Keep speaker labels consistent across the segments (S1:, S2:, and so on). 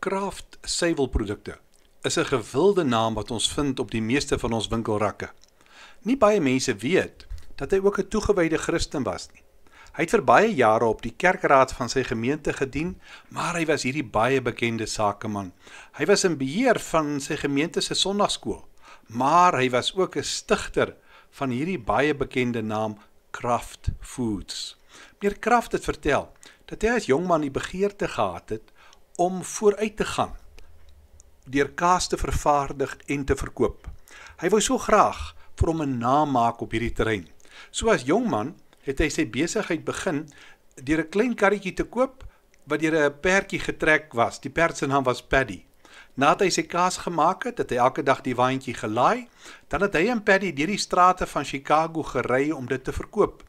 S1: Kraft suiwelprodukte is 'n gewilde naam wat ons vind op die meeste van ons winkelrakke. Nie baie mense weet dat hy ook 'n toegewyde Christen was nie. Hy het vir baie jare op die kerkraad van sy gemeente gedien, maar hy was hierdie baie bekende sakeman. Hy was in beheer van sy gemeente se sonndagskool, maar hy was ook 'n stigter van hierdie baie bekende naam Kraft Foods. Meneer Kraft het vertel dat hy as jongman die begeerte gehad het om vooruit te gaan, deur kaas te vervaardig en te verkoop. Hy wou so graag vir hom 'n naam maak op hierdie terrein. So as jongman het hy sy besigheid begin deur 'n klein karretjie te koop wat deur 'n perdjie getrek was. Die perd se naam was Paddy. Nadat hy sy kaas gemaak het hy elke dag die waantjie gelaai, dan het hy en Paddy deur die strate van Chicago gery om dit te verkoop.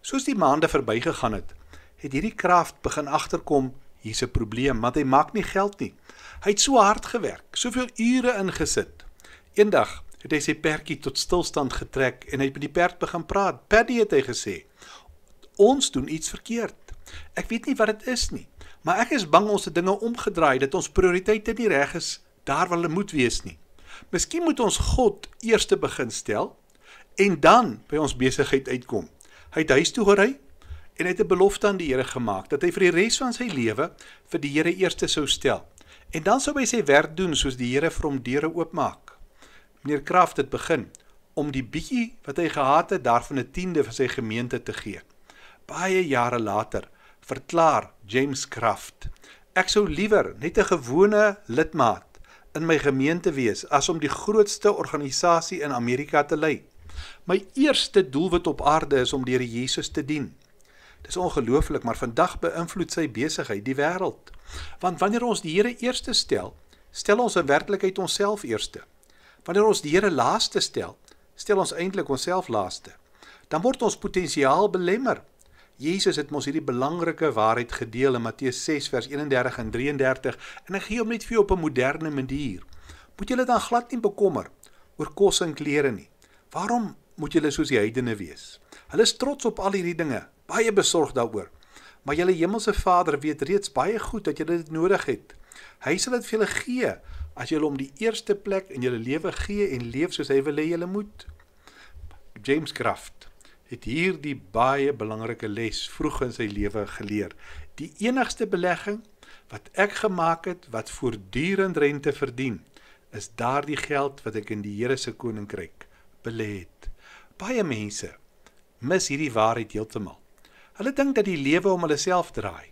S1: Soos die maande verbygegaan het hierdie Kraft begin agterkom, hier's 'n probleem, want hy maak nie geld nie. Hy het so hard gewerk, soveel ure ingesit. Eendag het hy sy perdjie tot stilstand getrek en hy het met die perd begin praat. Paddy, het hy gesê, ons doen iets verkeerd. Ek weet nie wat dit is nie, maar ek is bang ons het dinge omgedraai, dat ons prioriteite nie reg is daar waar hulle moet wees nie. Miskien moet ons God eerste begin stel en dan by ons besigheid uitkom. Hy het huis toe gery en hy het 'n belofte aan die Here gemaak, dat hy vir die res van sy lewe vir die Here eerste sou stel. En dan sou hy sy werk doen soos die Here vir hom deure oopmaak. Meneer Kraft het begin om die bietjie wat hy gehad het daarvan 'n tiende vir sy gemeente te gee. Baie jare later verklaar James Kraft, ek sou liewer net 'n gewone lidmaat in my gemeente wees as om die grootste organisasie in Amerika te lei. My eerste doelwit op aarde is om die Here Jesus te dien. Dis ongelooflik, maar vandag beïnvloed sy besigheid die wêreld. Want wanneer ons die Here eerste stel, stel ons in werklikheid onsself eerste. Wanneer ons die Here laaste stel, stel ons eintlik onsself laaste. Dan word ons potensiaal belemmer. Jesus het ons hierdie belangrike waarheid gedeel in Matteus 6 vers 31 en 33 en ek gee hom net vir jou op 'n moderne manier. Moet julle dan glad nie bekommer oor kos en klere nie. Waarom moet julle soos die heidene wees? Hulle is trots op al hierdie dinge, baie besorg daaroor. Maar julle hemelse Vader weet reeds baie goed dat julle dit nodig het. Hy sal dit vir julle gee as julle hom die eerste plek in julle lewe gee en leef soos hy wil hê julle moet. James Kraft het hierdie baie belangrike les vroeg in sy lewe geleer. Die enigste belegging wat ek gemaak het wat voortdurend rente verdien, is daardie geld wat ek in die Here se koninkryk belê het. Baie mense mis hierdie waarheid heeltemal. Hulle dink dat die lewe om hulle self draai.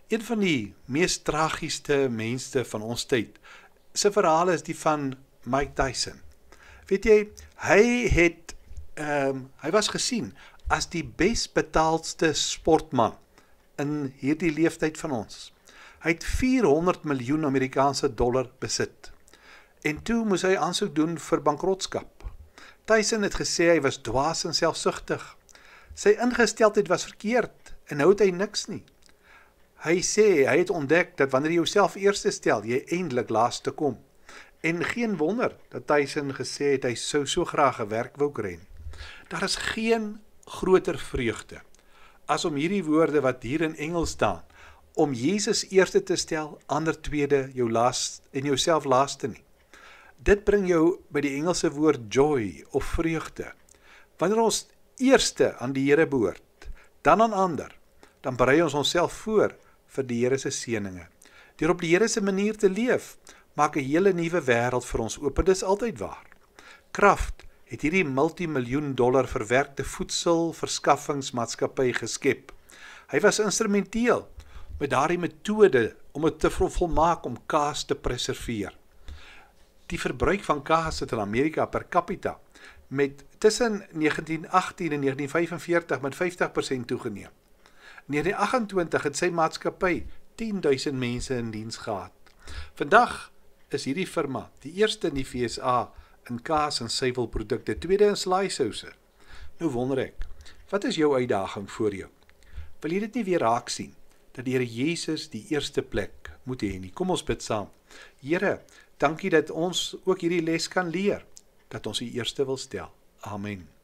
S1: Een van die mees tragiesste mense van ons tyd, sy verhaal is die van Mike Tyson. Weet jy, hy was gesien as die besbetaalste sportman in hierdie leeftyd van ons. Hy het 400 miljoen Amerikaanse dollar besit. En toe moes hy aansoek doen vir bankrotskap. Tyson het gesê hy was dwaas en selfsugtig. Sy ingesteldheid was verkeerd en nou het hy niks nie. Hy sê hy het ontdek dat wanneer jy jouself eerste stel, jy eindelik laaste kom. En geen wonder dat Tyson gesê het hy sou so graag 'n werk wou kry. Daar is geen groter vreugde as om hierdie woorde wat hier in Engels staan, om Jesus eerste te stel, ander tweede, jou laaste en jouself laaste nie. Dit bring jou by die Engelse woord joy of vreugde. Wanneer ons eerste aan die Here behoort, dan aan ander, dan berei ons onsself voor vir die Here se seëninge. Deur op die Here se manier te leef, maak 'n hele nuwe wêreld vir ons oop. Dit is altyd waar. Kraft het hierdie multimiljoen dollar verwerkte voedselverskaffingsmaatskappy geskep. Hy was instrumenteel met daardie metode om dit te volmaak om kaas te preserveer. Die verbruik van kaas het in Amerika per capita met tussen 1918 en 1945 met 50% toegeneem. In 1928 het sy maatskappy 10.000 mense in diens gehad. Vandag is hierdie firma die eerste in die VSA in kaas en suiwelprodukte, tweede in slaaisouse. Nou wonder ek, wat is jou uitdaging voor jou? Wil jy dit nie weer raak sien, dat die Here Jesus die eerste plek moet hê nie? Kom ons bid saam. Here, dankie dat ons ook hierdie les kan leer, dat ons die eerste wil stel. Amen.